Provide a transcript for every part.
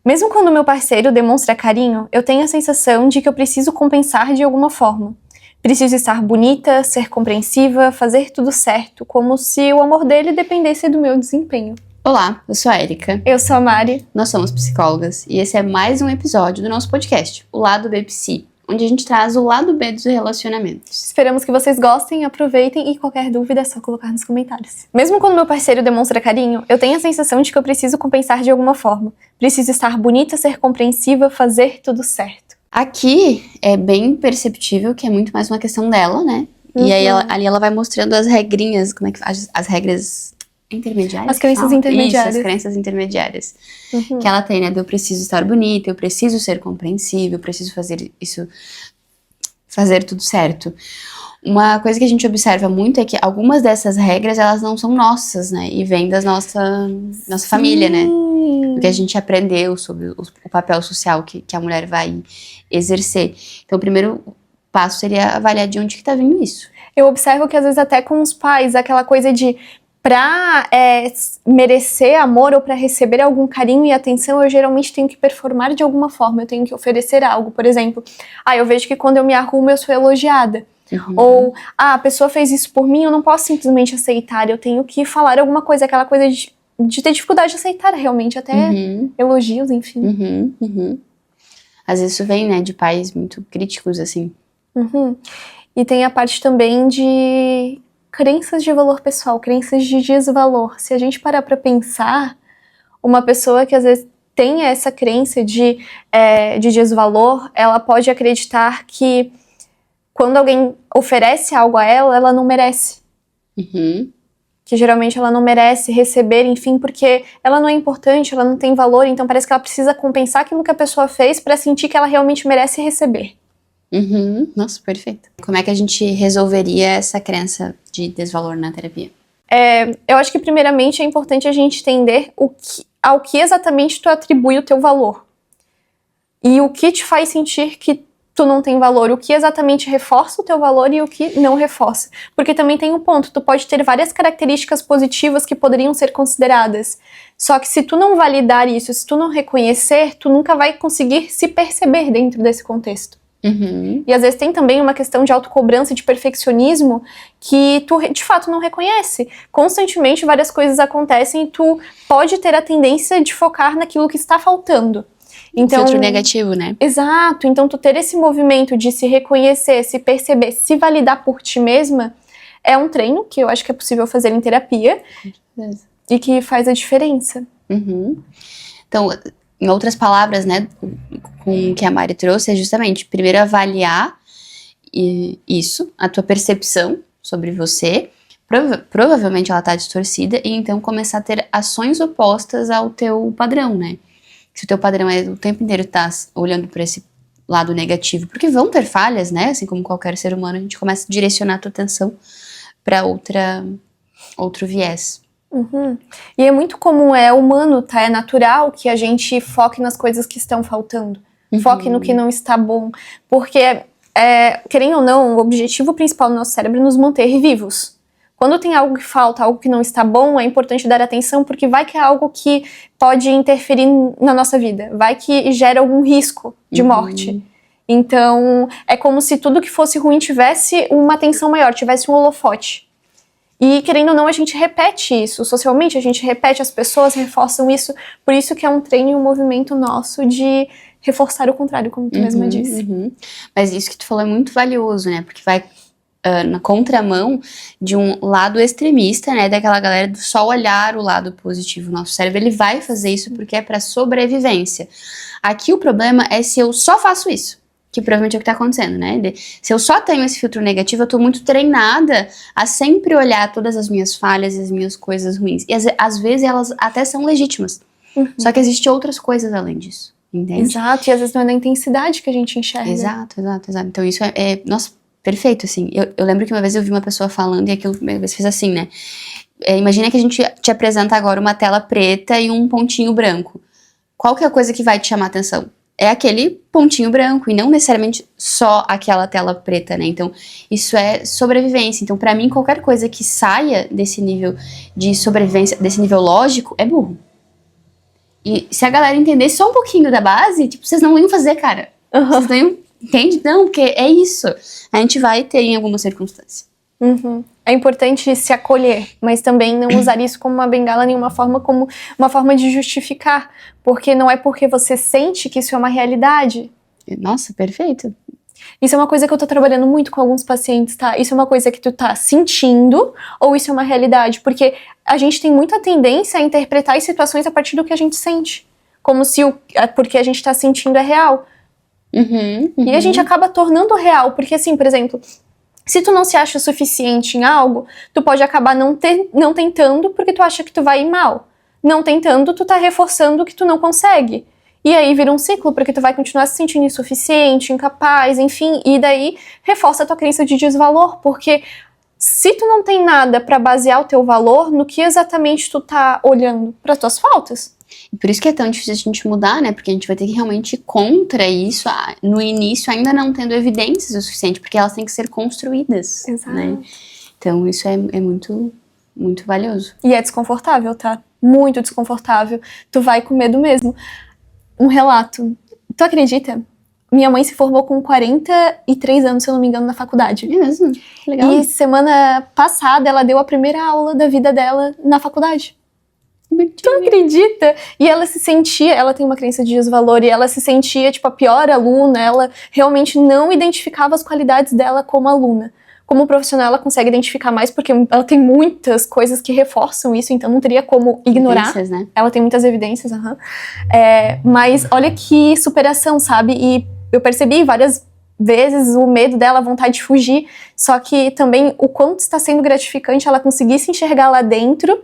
Mesmo quando meu parceiro demonstra carinho, eu tenho a sensação de que eu preciso compensar de alguma forma. Preciso estar bonita, ser compreensiva, fazer tudo certo, como se o amor dele dependesse do meu desempenho. Olá, eu sou a Erika. Eu sou a Mari. Nós somos psicólogas e esse é mais um episódio do nosso podcast, o Lado B Psi, onde a gente traz o lado B dos relacionamentos. Esperamos que vocês gostem, aproveitem e qualquer dúvida é só colocar nos comentários. Mesmo quando meu parceiro demonstra carinho, eu tenho a sensação de que eu preciso compensar de alguma forma. Preciso estar bonita, ser compreensiva, fazer tudo certo. Aqui é bem perceptível que é muito mais uma questão dela, né? E aí ali ela vai mostrando as regrinhas, como é que as regras intermediárias? As crenças intermediárias. Isso, as crenças intermediárias. Que ela tem, né? Eu preciso estar bonita, eu preciso ser compreensível, eu preciso fazer isso, fazer tudo certo. Uma coisa que a gente observa muito é que algumas dessas regras, elas não são nossas, né? E vêm da nossa família, né? Porque a gente aprendeu sobre o papel social que a mulher vai exercer. Então, o primeiro passo seria avaliar de onde que tá vindo isso. Eu observo que às vezes até com os pais, aquela coisa de pra merecer amor ou pra receber algum carinho e atenção, eu geralmente tenho que performar de alguma forma, eu tenho que oferecer algo. Por exemplo, eu vejo que quando eu me arrumo eu sou elogiada. Ou, a pessoa fez isso por mim, eu não posso simplesmente aceitar, eu tenho que falar alguma coisa, aquela coisa de ter dificuldade de aceitar realmente, até elogios, enfim. Às vezes isso vem, né, de pais muito críticos, assim. E tem a parte também de crenças de valor pessoal, crenças de desvalor. Se a gente parar pra pensar, uma pessoa que às vezes tem essa crença de desvalor, ela pode acreditar que quando alguém oferece algo a ela, ela não merece. Que geralmente ela não merece receber, enfim, porque ela não é importante, ela não tem valor, então parece que ela precisa compensar aquilo que a pessoa fez pra sentir que ela realmente merece receber. Nossa, perfeito. Como é que a gente resolveria essa crença de desvalor na terapia? Eu acho que primeiramente é importante a gente entender ao que exatamente tu atribui o teu valor. E o que te faz sentir que tu não tem valor, o que exatamente reforça o teu valor e o que não reforça. Porque também tem um ponto, tu pode ter várias características positivas que poderiam ser consideradas. Só que se tu não validar isso, se tu não reconhecer, tu nunca vai conseguir se perceber dentro desse contexto. E às vezes tem também uma questão de autocobrança, de perfeccionismo, que tu de fato não reconhece. Constantemente várias coisas acontecem e tu pode ter a tendência de focar naquilo que está faltando. Então, filtro negativo, né? Exato. Então tu ter esse movimento de se reconhecer, se perceber, se validar por ti mesma, é um treino que eu acho que é possível fazer em terapia e que faz a diferença. Então, em outras palavras, né, com o que a Mari trouxe, é justamente, primeiro avaliar isso, a tua percepção sobre você, provavelmente ela tá distorcida, e então começar a ter ações opostas ao teu padrão, né? Se o teu padrão é o tempo inteiro tá olhando para esse lado negativo, porque vão ter falhas, né, assim como qualquer ser humano, a gente começa a direcionar a tua atenção para outro viés. E é muito comum, é humano, tá? É natural que a gente foque nas coisas que estão faltando. Foque no que não está bom. Porque, querendo ou não, o objetivo principal do nosso cérebro é nos manter vivos. Quando tem algo que falta, algo que não está bom, é importante dar atenção, porque vai que é algo que pode interferir na nossa vida. Vai que gera algum risco de morte. Então, é como se tudo que fosse ruim tivesse uma atenção maior, tivesse um holofote. E, querendo ou não, a gente repete isso. Socialmente, a gente repete, as pessoas reforçam isso. Por isso que é um treino e um movimento nosso de reforçar o contrário, como tu mesma disse. Mas isso que tu falou é muito valioso, né? Porque vai na contramão de um lado extremista, né? Daquela galera do só olhar o lado positivo. Nosso cérebro, ele vai fazer isso porque é pra sobrevivência. Aqui o problema é se eu só faço isso. Que provavelmente é o que tá acontecendo, né? Se eu só tenho esse filtro negativo, eu tô muito treinada a sempre olhar todas as minhas falhas e as minhas coisas ruins. E às vezes elas até são legítimas. Só que existem outras coisas além disso, entende? Exato, e às vezes não é na intensidade que a gente enxerga. Exato. Então isso nossa, perfeito, assim. Eu lembro que uma vez eu vi uma pessoa falando e aquilo uma vez fez assim, né? Imagina que a gente te apresenta agora uma tela preta e um pontinho branco. Qual que é a coisa que vai te chamar a atenção? É aquele pontinho branco e não necessariamente só aquela tela preta, né? Então, isso é sobrevivência. Então, pra mim, qualquer coisa que saia desse nível de sobrevivência, desse nível lógico, é burro. E se a galera entendesse só um pouquinho da base, tipo, vocês não iam fazer, cara. Vocês não iam, entende? Não, porque é isso. A gente vai ter em alguma circunstância. É importante se acolher, mas também não usar isso como uma bengala, nenhuma forma, como uma forma de justificar. Porque não é porque você sente que isso é uma realidade. Nossa, perfeito. Isso é uma coisa que eu tô trabalhando muito com alguns pacientes, tá? Isso é uma coisa que tu tá sentindo ou isso é uma realidade? Porque a gente tem muita tendência a interpretar as situações a partir do que a gente sente. Como se porque a gente tá sentindo é real. E a gente acaba tornando real, porque assim, por exemplo, se tu não se acha suficiente em algo, tu pode acabar não tentando porque tu acha que tu vai ir mal. Não tentando, tu tá reforçando que tu não consegue. E aí vira um ciclo, porque tu vai continuar se sentindo insuficiente, incapaz, enfim, e daí reforça a tua crença de desvalor, porque se tu não tem nada pra basear o teu valor, no que exatamente tu tá olhando? Para tuas faltas? E por isso que é tão difícil a gente mudar, né? Porque a gente vai ter que realmente ir contra isso, no início ainda não tendo evidências o suficiente, porque elas têm que ser construídas. Exato. Né? Então isso é muito, muito valioso. E é desconfortável, tá? Muito desconfortável. Tu vai com medo mesmo. Um relato. Tu acredita? Minha mãe se formou com 43 anos, se eu não me engano, na faculdade. É mesmo? Que legal. E semana passada ela deu a primeira aula da vida dela na faculdade. Tu acredita? E ela se sentia, ela tem uma crença de desvalor, e ela se sentia, tipo, a pior aluna, ela realmente não identificava as qualidades dela como aluna. Como profissional, ela consegue identificar mais, porque ela tem muitas coisas que reforçam isso, então não teria como ignorar. Evidências, né? Ela tem muitas evidências, mas olha que superação, sabe? E eu percebi várias vezes o medo dela, a vontade de fugir, só que também o quanto está sendo gratificante ela conseguir se enxergar lá dentro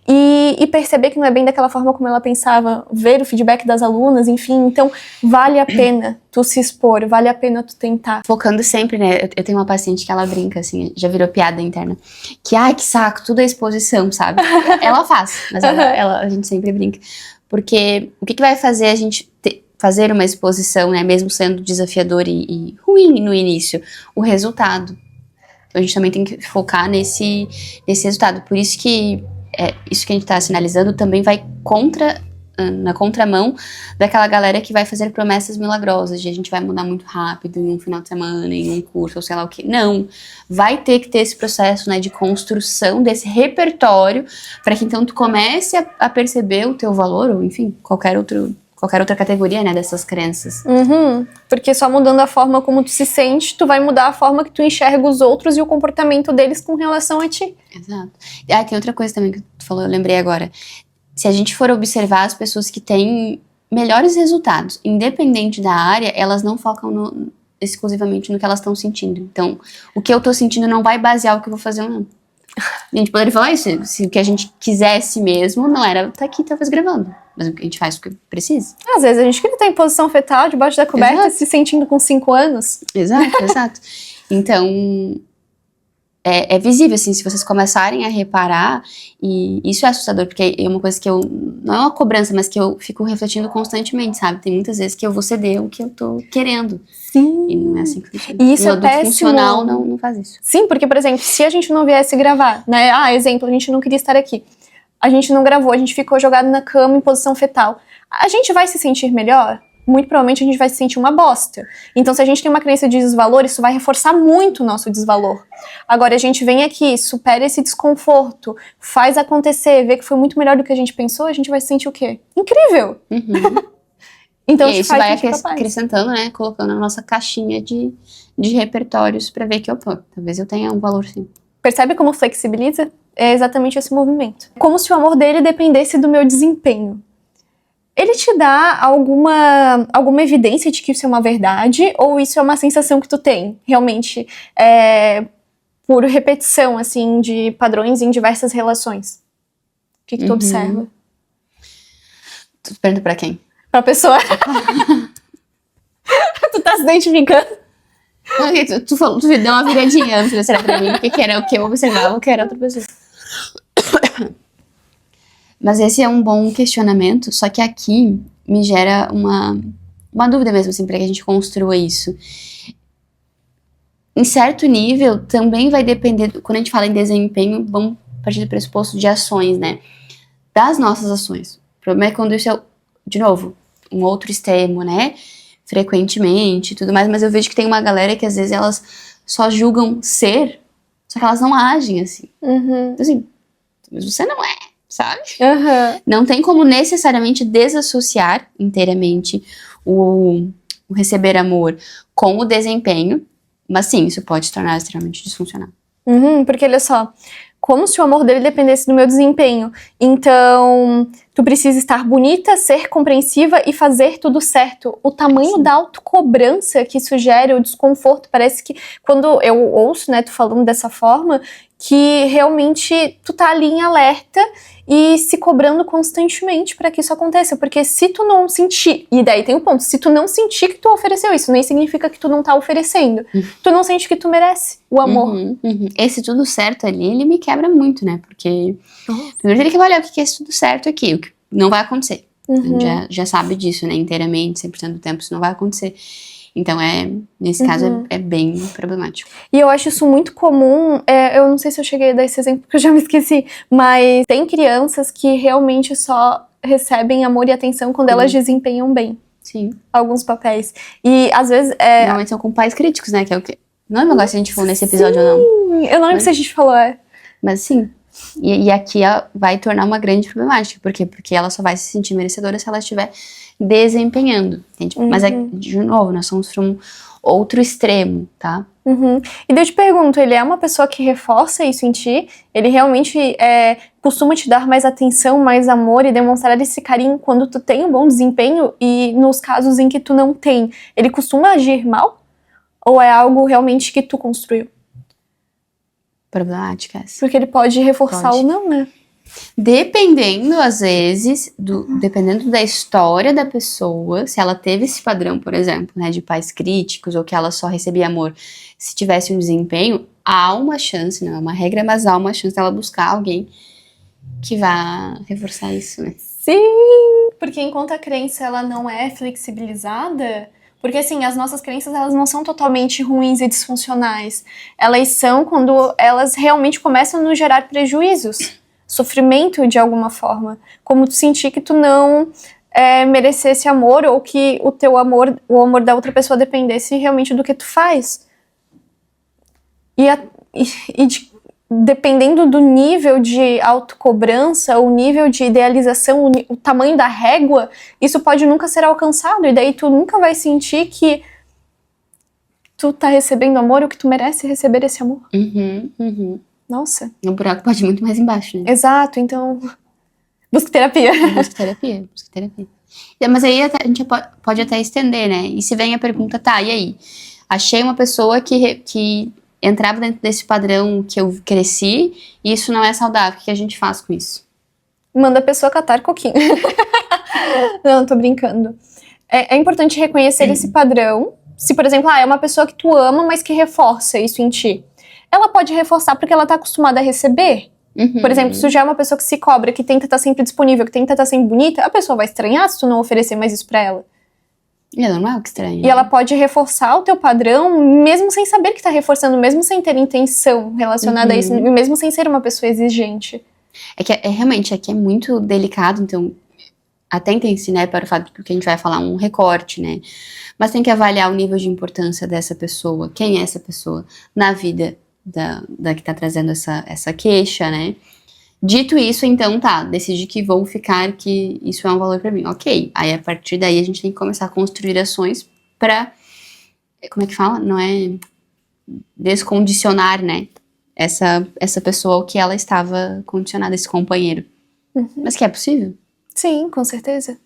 e perceber que não é bem daquela forma como ela pensava, ver o feedback das alunas, enfim. Então, vale a pena tu se expor, vale a pena tu tentar. Focando sempre, né? Eu tenho uma paciente que ela brinca, assim, já virou piada interna, que, ai, que saco, tudo é exposição, sabe? Ela faz, mas a gente sempre brinca. Porque o que vai fazer a gente fazer uma exposição, né, mesmo sendo desafiador e ruim no início? O resultado. Então, a gente também tem que focar nesse resultado. Por isso que isso que a gente está sinalizando também vai na contramão daquela galera que vai fazer promessas milagrosas, de a gente vai mudar muito rápido em um final de semana, em um curso, ou sei lá o que. Não, vai ter que ter esse processo, né, de construção desse repertório, para que então tu comece a perceber o teu valor, ou enfim, qualquer outra categoria, né, dessas crenças. Porque só mudando a forma como tu se sente, tu vai mudar a forma que tu enxerga os outros e o comportamento deles com relação a ti. Exato. Tem outra coisa também que tu falou, eu lembrei agora. Se a gente for observar as pessoas que têm melhores resultados, independente da área, elas não focam exclusivamente no que elas estão sentindo. Então, o que eu tô sentindo não vai basear o que eu vou fazer ou não. A gente poderia falar isso, se o que a gente quisesse mesmo não era estar aqui, talvez, gravando. Mas a gente faz o que precisa. Às vezes a gente queria estar em posição fetal, debaixo da coberta, Exato. se sentindo com 5 anos. Exato. Então, é visível, assim, se vocês começarem a reparar, e isso é assustador, porque é uma coisa que não é uma cobrança, mas que eu fico refletindo constantemente, sabe? Tem muitas vezes que eu vou ceder o que eu tô querendo. Sim. E não é assim que funciona. E isso o é adulto péssimo. funcional não faz isso. Sim, porque, por exemplo, se a gente não viesse gravar, né? Exemplo, a gente não queria estar aqui. A gente não gravou, a gente ficou jogado na cama em posição fetal. A gente vai se sentir melhor? Muito provavelmente a gente vai se sentir uma bosta. Então, se a gente tem uma crença de desvalor, isso vai reforçar muito o nosso desvalor. Agora, a gente vem aqui, supera esse desconforto, faz acontecer, vê que foi muito melhor do que a gente pensou, a gente vai se sentir o quê? Incrível! Então, e isso vai acrescentando, né? Colocando na nossa caixinha de repertórios pra ver que, opa, talvez eu tenha um valor sim. Percebe como flexibiliza? É exatamente esse movimento. Como se o amor dele dependesse do meu desempenho. Ele te dá alguma evidência de que isso é uma verdade, ou isso é uma sensação que tu tem, realmente, por repetição, assim, de padrões em diversas relações? O que tu observa? Tu pergunta pra quem? Pra pessoa. Tu tá se identificando? Tu deu uma viradinha antes de será pra mim, porque era o que eu observava, o que era outra pessoa. Mas esse é um bom questionamento, só que aqui me gera uma dúvida mesmo, assim, para que a gente construa isso. Em certo nível, também vai depender, quando a gente fala em desempenho, vamos partir do pressuposto de ações, né? Das nossas ações. O problema é quando isso é de novo, um outro extremo, né? Frequentemente e tudo mais, mas eu vejo que tem uma galera que às vezes elas só julgam ser, só que elas não agem assim. Uhum. Assim, mas você não é, sabe? Uhum. Não tem como necessariamente desassociar inteiramente o receber amor com o desempenho, mas sim, isso pode se tornar extremamente disfuncional. Uhum, porque olha só, como se o amor dele dependesse do meu desempenho. Então, tu precisa estar bonita, ser compreensiva e fazer tudo certo. O tamanho da autocobrança que isso gera, o desconforto, parece que quando eu ouço, né, tu falando dessa forma, que realmente tu tá ali em alerta e se cobrando constantemente para que isso aconteça. Porque se tu não sentir, e daí tem um ponto, se tu não sentir que tu ofereceu isso, nem significa que tu não tá oferecendo. Tu não sente que tu merece o amor. Esse tudo certo ali, ele me quebra muito, né? Porque primeiro teria que avaliar o que é esse tudo certo aqui, o que não vai acontecer. A gente já sabe disso, né? Inteiramente, 100% do tempo, isso não vai acontecer. Então, nesse caso, é bem problemático. E eu acho isso muito comum, eu não sei se eu cheguei a dar esse exemplo, porque eu já me esqueci, mas tem crianças que realmente só recebem amor e atenção quando elas desempenham bem. Sim. Alguns papéis. E, às vezes... Normalmente são com pais críticos, né? Que é o que... Não é um negócio que a gente falou nesse episódio, ou não. Eu não lembro se a gente falou, Mas sim. E aqui vai tornar uma grande problemática. Por quê? Porque ela só vai se sentir merecedora se ela estiver desempenhando, entende? Mas, de novo, nós somos para um outro extremo, tá? E daí eu te pergunto, ele é uma pessoa que reforça isso em ti? Ele realmente costuma te dar mais atenção, mais amor e demonstrar esse carinho quando tu tem um bom desempenho? E nos casos em que tu não tem, ele costuma agir mal? Ou é algo realmente que tu construiu? Problemática essa. Porque ele pode reforçar ou não, né? Dependendo, às vezes, dependendo da história da pessoa, se ela teve esse padrão, por exemplo, né, de pais críticos, ou que ela só recebia amor se tivesse um desempenho, há uma chance, não é uma regra, mas há uma chance dela buscar alguém que vá reforçar isso, né? Sim! Porque enquanto a crença ela não é flexibilizada, porque assim, as nossas crenças elas não são totalmente ruins e disfuncionais. Elas são quando elas realmente começam a nos gerar prejuízos. Sofrimento de alguma forma, como tu sentir que tu não merecesse amor ou que o teu amor, o amor da outra pessoa dependesse realmente do que tu faz. Dependendo do nível de autocobrança, o nível de idealização, o tamanho da régua, isso pode nunca ser alcançado e daí tu nunca vai sentir que tu tá recebendo amor ou que tu merece receber esse amor. Nossa. O buraco pode ir muito mais embaixo, né? Exato, então... Busca terapia. Busca terapia. Mas aí a gente pode até estender, né? E se vem a pergunta, tá, e aí? Achei uma pessoa que entrava dentro desse padrão que eu cresci e isso não é saudável. O que a gente faz com isso? Manda a pessoa catar coquinho. Não, tô brincando. É importante reconhecer esse padrão. Se, por exemplo, é uma pessoa que tu ama, mas que reforça isso em ti. Ela pode reforçar porque ela tá acostumada a receber. Por exemplo, se já é uma pessoa que se cobra, que tenta estar sempre disponível, que tenta estar sempre bonita, a pessoa vai estranhar se tu não oferecer mais isso pra ela. É normal que estranha. E ela pode reforçar o teu padrão, mesmo sem saber que tá reforçando, mesmo sem ter intenção relacionada a isso, mesmo sem ser uma pessoa exigente. É que realmente aqui é muito delicado, então até entende-se, né, para o fato de que a gente vai falar um recorte, né, mas tem que avaliar o nível de importância dessa pessoa, quem é essa pessoa na vida da que tá trazendo essa queixa, né. Dito isso, então, tá, decidi que vou ficar, que isso é um valor pra mim, ok. Aí, a partir daí, a gente tem que começar a construir ações pra, como é que fala? Não é descondicionar, né, essa pessoa ao que ela estava condicionada, esse companheiro. Mas que é possível? Sim, com certeza.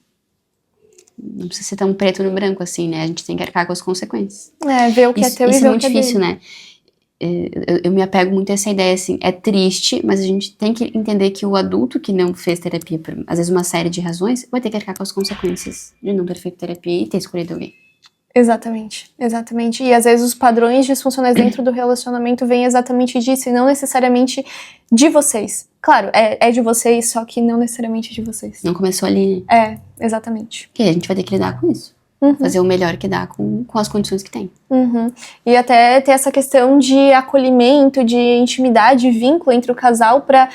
Não precisa ser tão preto no branco assim, né, a gente tem que arcar com as consequências. Ver o que é teu e ver o que é dele. Isso é muito difícil, né. Eu me apego muito a essa ideia, assim, é triste, mas a gente tem que entender que o adulto que não fez terapia por, às vezes, uma série de razões, vai ter que arcar com as consequências de não ter feito terapia e ter escolhido alguém. Exatamente. E às vezes os padrões disfuncionais dentro do relacionamento vêm exatamente disso e não necessariamente de vocês. Claro, é de vocês, só que não necessariamente de vocês. Não começou ali, né? Exatamente. E a gente vai ter que lidar com isso. Fazer o melhor que dá com as condições que tem. E até ter essa questão de acolhimento, de intimidade, vínculo entre o casal pra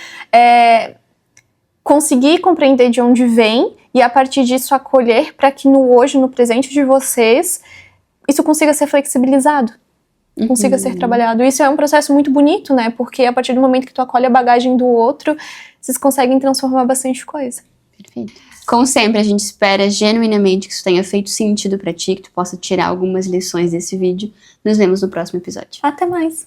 conseguir compreender de onde vem e a partir disso acolher para que no hoje, no presente de vocês, isso consiga ser flexibilizado, consiga ser trabalhado. Isso é um processo muito bonito, né? Porque a partir do momento que tu acolhe a bagagem do outro, vocês conseguem transformar bastante coisa. Perfeito. Como sempre, a gente espera genuinamente que isso tenha feito sentido pra ti, que tu possa tirar algumas lições desse vídeo. Nos vemos no próximo episódio. Até mais!